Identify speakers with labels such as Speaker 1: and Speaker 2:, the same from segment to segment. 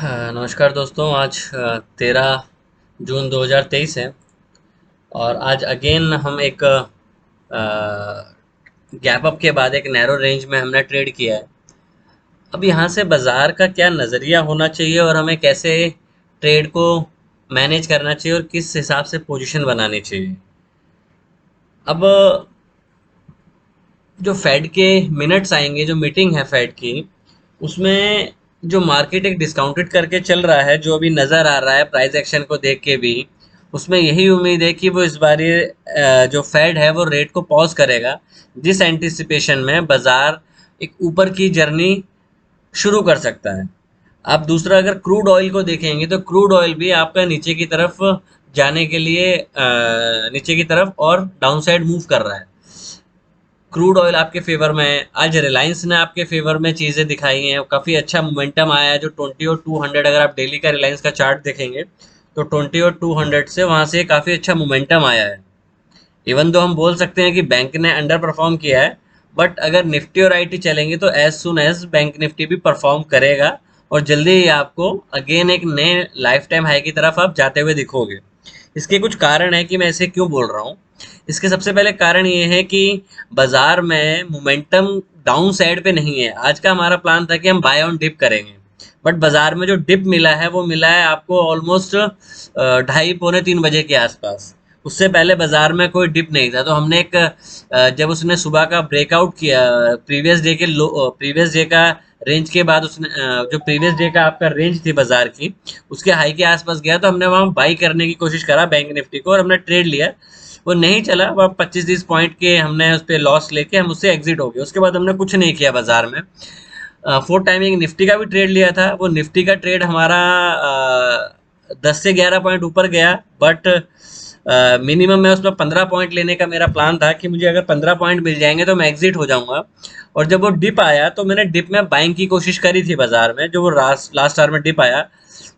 Speaker 1: हाँ, नमस्कार दोस्तों। आज 13 जून 2023 है और आज अगेन हम एक गैप अप के बाद एक नैरो रेंज में हमने ट्रेड किया है। अब यहाँ से बाज़ार का क्या नज़रिया होना चाहिए और हमें कैसे ट्रेड को मैनेज करना चाहिए और किस हिसाब से पोजीशन बनानी चाहिए। अब जो फेड के मिनट्स आएंगे, जो मीटिंग है फेड की, उसमें जो मार्केट एक डिस्काउंटेड करके चल रहा है, जो अभी नज़र आ रहा है प्राइस एक्शन को देख के भी, उसमें यही उम्मीद है कि वो इस बार ये जो फेड है वो रेट को पॉज करेगा, जिस एंटिसिपेशन में बाजार एक ऊपर की जर्नी शुरू कर सकता है। आप दूसरा अगर क्रूड ऑयल को देखेंगे तो क्रूड ऑयल भी आपका नीचे की तरफ जाने के लिए नीचे की तरफ और डाउन साइड मूव कर रहा है। क्रूड ऑयल आपके फेवर में है। आज रिलायंस ने आपके फेवर में चीज़ें दिखाई हैं, काफ़ी अच्छा मोमेंटम आया है। जो 20 और 200, अगर आप डेली का रिलायंस का चार्ट देखेंगे तो 20 और 200 से वहाँ से काफ़ी अच्छा मोमेंटम आया है। इवन दो हम बोल सकते हैं कि बैंक ने अंडर परफॉर्म किया है, बट अगर निफ्टी और आईटी चलेंगे तो as soon as bank Nifty भी परफॉर्म करेगा और जल्दी ही आपको अगेन एक नए लाइफ टाइम हाई की तरफ आप जाते हुए दिखोगे। इसके कुछ कारण है कि मैं इसे क्यों बोल रहा हूँ। इसके सबसे पहले कारण ये है कि बाजार में मोमेंटम डाउन साइड पे नहीं है। आज का हमारा प्लान था कि हम बाय ऑन डिप करेंगे, बट बाजार में जो डिप मिला है वो मिला है आपको ऑलमोस्ट 2:30 पौने 3 बजे के आसपास। उससे पहले बाजार में कोई डिप नहीं था, तो हमने एक जब उसने सुबह का ब्रेकआउट किया प्रीवियस डे का रेंज के बाद, उसने जो प्रीवियस डे का आपका रेंज थी बाजार की, उसके हाई के आसपास गया, तो हमने वहां बाई करने की कोशिश करा बैंक निफ्टी को और हमने ट्रेड लिया। वो नहीं चला, वह 25-30 पॉइंट के हमने उस पर लॉस लेके हम उससे एग्जिट हो गए। उसके बाद हमने कुछ नहीं किया बाजार में। फोर्थ टाइमिंग निफ्टी का भी ट्रेड लिया था। वो निफ्टी का ट्रेड हमारा 10 से 11 पॉइंट ऊपर गया, बट मिनिमम मैं उसमें 15 पॉइंट लेने का मेरा प्लान था कि मुझे अगर 15 पॉइंट मिल जाएंगे तो मैं एग्जिट हो जाऊंगा। और जब वो डिप आया तो मैंने डिप में बाइंग की कोशिश करी थी बाजार में, जो वो लास्ट आवर में डिप आया,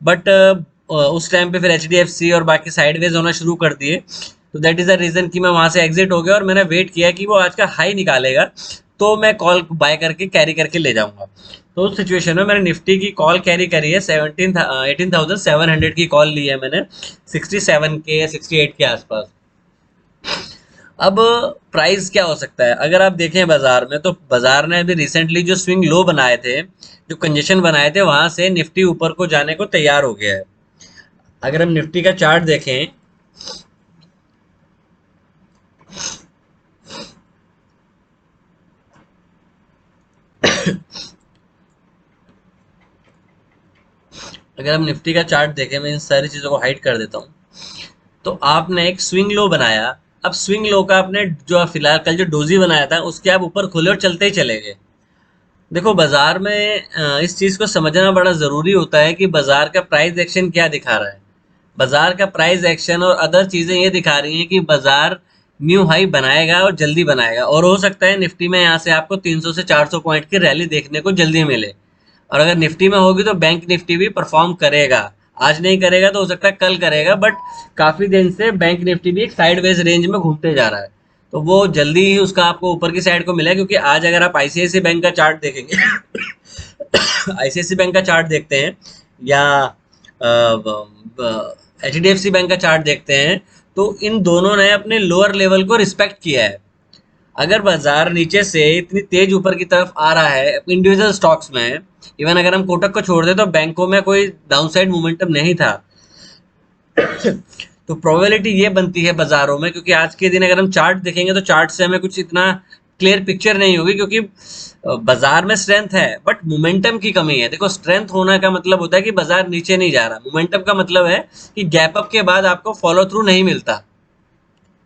Speaker 1: बट उस टाइम पे फिर एच डी एफ सी और बाकी साइडवेज होना शुरू कर दिए। तो दैट इज़ द रीज़न कि मैं वहाँ से एग्जिट हो गया और मैंने वेट किया कि वो आज का हाई निकालेगा तो मैं कॉल बाय करके कैरी करके ले जाऊंगा। तो उस सिचुएशन में मैंने निफ्टी की कॉल कैरी करी है। 18,700 की कॉल ली है मैंने, 67 के या 68 के आसपास। अब प्राइस क्या हो सकता है अगर आप देखें बाजार में, तो बाजार ने अभी रिसेंटली जो स्विंग लो बनाए थे, जो कंजेशन बनाए थे, वहां से निफ्टी ऊपर को जाने को तैयार हो गया है। अगर हम निफ्टी का चार्ट देखें, अगर हम निफ्टी का चार्ट देखें, मैं इन सारी चीज़ों को हाइड कर देता हूँ, तो आपने एक स्विंग लो बनाया। अब स्विंग लो का आपने जो फिलहाल कल जो डोजी बनाया था उसके आप ऊपर खुले और चलते ही चले गए। देखो बाजार में इस चीज़ को समझना बड़ा ज़रूरी होता है कि बाजार का प्राइस एक्शन क्या दिखा रहा है। बाजार का प्राइस एक्शन और अदर चीज़ें ये दिखा रही हैं कि बाजार न्यू हाई बनाएगा और जल्दी बनाएगा, और हो सकता है निफ्टी में यहाँ से आपको 300 से 400 पॉइंट की रैली देखने को जल्दी मिले। और अगर निफ्टी में होगी तो बैंक निफ्टी भी परफॉर्म करेगा। आज नहीं करेगा तो हो सकता है कल करेगा, बट काफ़ी दिन से बैंक निफ्टी भी एक साइडवेज रेंज में घूमते जा रहा है, तो वो जल्दी ही उसका आपको ऊपर की साइड को मिला। क्योंकि आज अगर आप आईसीआईसी बैंक का चार्ट देखेंगे आईसीआईसी बैंक का चार्ट देखते हैं या H D F C bank का चार्ट देखते हैं, तो इन दोनों ने अपने लोअर लेवल को रिस्पेक्ट किया है। अगर बाजार नीचे से इतनी तेज ऊपर की तरफ आ रहा है इंडिविजुअल स्टॉक्स में, इवन अगर हम कोटक को छोड़ दें तो बैंकों में कोई डाउनसाइड मोमेंटम नहीं था, तो प्रोबेबिलिटी ये बनती है बाजारों में। क्योंकि आज के दिन अगर हम चार्ट देखेंगे तो चार्ट से हमें कुछ इतना क्लियर पिक्चर नहीं होगी, क्योंकि बाजार में स्ट्रेंथ है बट मोमेंटम की कमी है। देखो, स्ट्रेंथ होना का मतलब होता है कि बाजार नीचे नहीं जा रहा, मोमेंटम का मतलब है कि गैप अप के बाद आपको फॉलो थ्रू नहीं मिलता।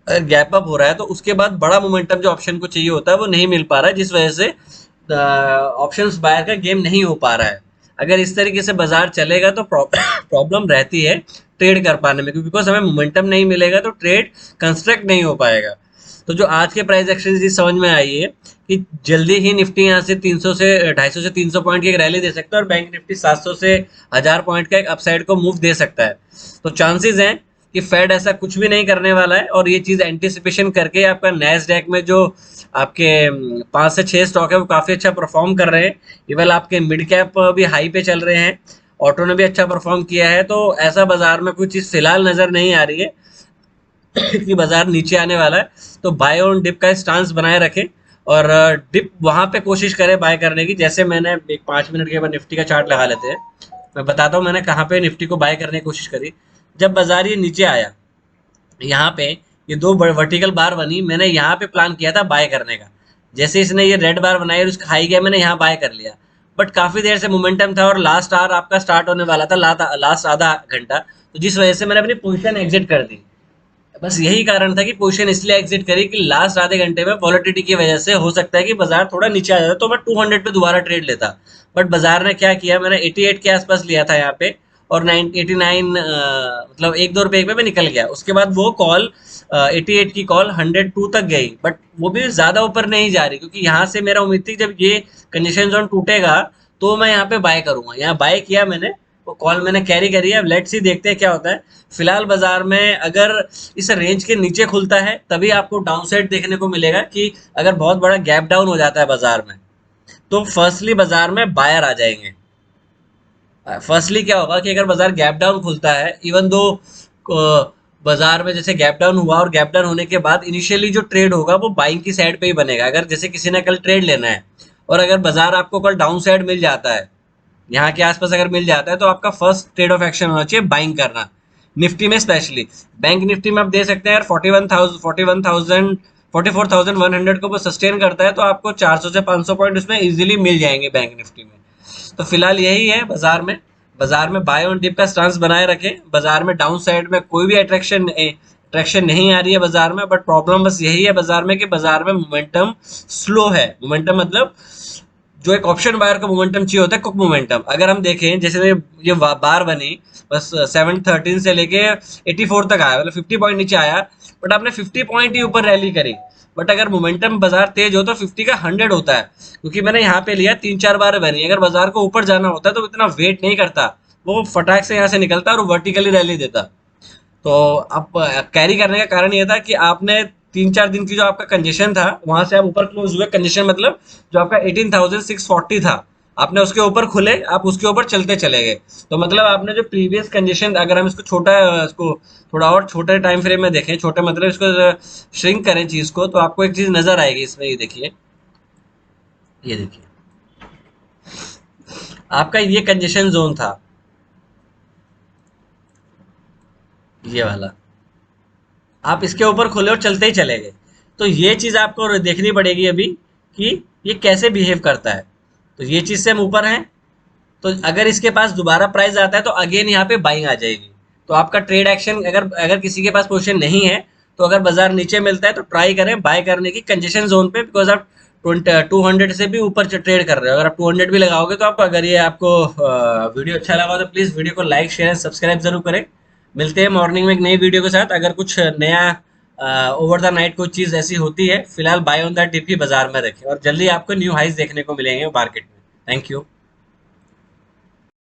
Speaker 1: अगर गैप अप हो रहा है तो उसके बाद बड़ा मोमेंटम जो ऑप्शन को चाहिए होता है वो नहीं मिल पा रहा है, जिस वजह से ऑप्शंस बायर का गेम नहीं हो पा रहा है। अगर इस तरीके से बाजार चलेगा तो प्रॉब्लम रहती है ट्रेड कर पाने में, क्योंकि बिकॉज हमें मोमेंटम नहीं मिलेगा तो ट्रेड कंस्ट्रक्ट नहीं हो पाएगा। तो जो आज के प्राइस एक्शन चीज समझ में आई है कि जल्दी ही निफ्टी यहाँ से 300 से 250 से 300 पॉइंट की एक रैली दे सकता है और बैंक निफ्टी 700 से 1000 पॉइंट का एक अपसाइड को मूव दे सकता है। तो चांसेस हैं कि फेड ऐसा कुछ भी नहीं करने वाला है, और ये चीज़ एंटिसिपेशन करके आपका नैस्डैक में जो आपके 5 से 6 स्टॉक है वो काफ़ी अच्छा परफॉर्म कर रहे हैं। इवन आपके मिड कैप भी हाई पे चल रहे हैं, ऑटो ने भी अच्छा परफॉर्म किया है। तो ऐसा बाजार में कोई चीज़ फिलहाल नज़र नहीं आ रही है कि बाजार नीचे आने वाला है। तो बाय ऑन डिप का स्टांस बनाए रखें और डिप वहां पे कोशिश करें बाय करने की। जैसे मैंने एक 5 मिनट के बाद निफ्टी का चार्ट लगा लेते हैं, मैं बताता हूँ मैंने कहाँ पे निफ्टी को बाय करने की कोशिश करी। जब बाजार ये नीचे आया, यहाँ पे ये दो वर्टिकल बार बनी, मैंने यहाँ पे प्लान किया था बाय करने का। जैसे इसने ये रेड बार बनाई और उसका हाई गया, मैंने यहाँ बाय कर लिया। बट काफी देर से मोमेंटम था और लास्ट आवर आपका स्टार्ट होने वाला था, लास्ट आधा घंटा, तो जिस वजह से मैंने अपनी पोजीशन एग्जिट कर दी। बस यही कारण था कि पोजीशन इसलिए एग्जिट करी कि लास्ट आधे घंटे में वॉलेटिलिटी की वजह से हो सकता है कि बाजार थोड़ा नीचे आ जाता, तो मैं 200 पे दोबारा ट्रेड लेता। बट बाजार ने क्या किया, मैंने 88 के आसपास लिया था यहाँ पे, और 89 मतलब 1-2 रुपए पे निकल गया। उसके बाद वो कॉल 88 की कॉल 102 तक गई, बट वो भी ज्यादा ऊपर नहीं जा रही, क्योंकि यहाँ से मेरा उम्मीद थी जब ये कंडीशन जोन टूटेगा तो मैं यहाँ पे बाय करूंगा। यहाँ बाय किया मैंने, वो कॉल मैंने कैरी करी है। अब लेट्स सी, देखते हैं क्या होता है। फिलहाल बाजार में अगर इस रेंज के नीचे खुलता है तभी आपको डाउन साइड देखने को मिलेगा, कि अगर बहुत बड़ा गैप डाउन हो जाता है बाजार में तो फर्स्टली बाजार में बायर आ जाएंगे। फर्स्टली क्या होगा कि अगर बाजार गैप डाउन खुलता है, इवन दो बाजार में जैसे गैप डाउन हुआ, और गैप डाउन होने के बाद इनिशियली जो ट्रेड होगा वो बाइंग की साइड पे ही बनेगा। अगर जैसे किसी ने कल ट्रेड लेना है और अगर बाजार आपको कल डाउन साइड मिल जाता है, यहाँ के आसपास अगर मिल जाता है, तो आपका फर्स्ट ट्रेड ऑफ एक्शन होना चाहिए बाइंग करना। निफ्टी में स्पेशली, बैंक निफ्टी में आप दे सकते हैं यार 44,100 को वो सस्टेन करता है, तो आपको 400 से 500 पॉइंट उसमें इजीली मिल जाएंगे बैंक निफ्टी में। तो फिलहाल यही है बाजार में। बाजार में बाय ऑन डिप का स्टांस बनाए रखें। बाजार में डाउन साइड में कोई भी अट्रैक्शन नहीं आ रही है बाजार में, बट प्रॉब्लम बस यही है बाजार में कि बाजार में मोमेंटम स्लो है। मोमेंटम मतलब जो एक ऑप्शन बायर का मोमेंटम चाहिए होता है, कुक मोमेंटम। अगर हम देखें जैसे ये बार बनी, बस 713 से लेके 84 तक आया, मतलब 50 पॉइंट नीचे आया, बट आपने 50 पॉइंट ही ऊपर रैली करी। बट अगर मोमेंटम बाजार तेज हो तो 50 का 100 होता है, क्योंकि मैंने यहाँ पे लिया 3-4 बार बनी। अगर बाजार को ऊपर जाना होता है तो इतना वेट नहीं करता, वो फटाक से यहाँ से निकलता और वर्टिकली रैली देता। तो अब कैरी करने का कारण ये था कि आपने 3-4 दिन की जो आपका कंजेशन था, वहां से आप ऊपर क्लोज हुए। कंजेशन मतलब जो आपका 18,640 था, आपने उसके ऊपर खुले, आप उसके ऊपर चलते चले गए। तो मतलब आपने जो प्रीवियस कंजेशन, अगर हम इसको इसको थोड़ा और छोटे टाइम फ्रेम में देखें, छोटे मतलब इसको श्रिंक करें चीज को, तो आपको एक चीज नजर आएगी इसमें। ये देखिए, ये देखिए, आपका ये कंजेशन जोन था, ये वाला। आप इसके ऊपर खुले और चलते ही चले गए। तो ये चीज आपको देखनी पड़ेगी अभी, कि ये कैसे बिहेव करता है। तो ये चीज से हम ऊपर हैं, तो अगर इसके पास दोबारा प्राइस आता है तो अगेन यहाँ पे बाइंग आ जाएगी। तो आपका ट्रेड एक्शन, अगर अगर किसी के पास पोजीशन नहीं है, तो अगर बाजार नीचे मिलता है तो ट्राई करें बाय करने की कंजेशन जोन पे, बिकॉज आप 200 से भी ऊपर ट्रेड कर रहे हो। अगर आप 200 भी लगाओगे तो आपको, अगर ये आपको वीडियो अच्छा लगा तो प्लीज वीडियो को लाइक शेयर सब्सक्राइब जरूर करें। मिलते हैं मॉर्निंग में एक नई वीडियो के साथ। अगर कुछ नया ओवर द नाइट कोई चीज ऐसी होती है, फिलहाल बाय ऑन द टिप ही बाजार में रखें, और जल्दी आपको न्यू हाइज देखने को मिलेंगे मार्केट में। Thank you.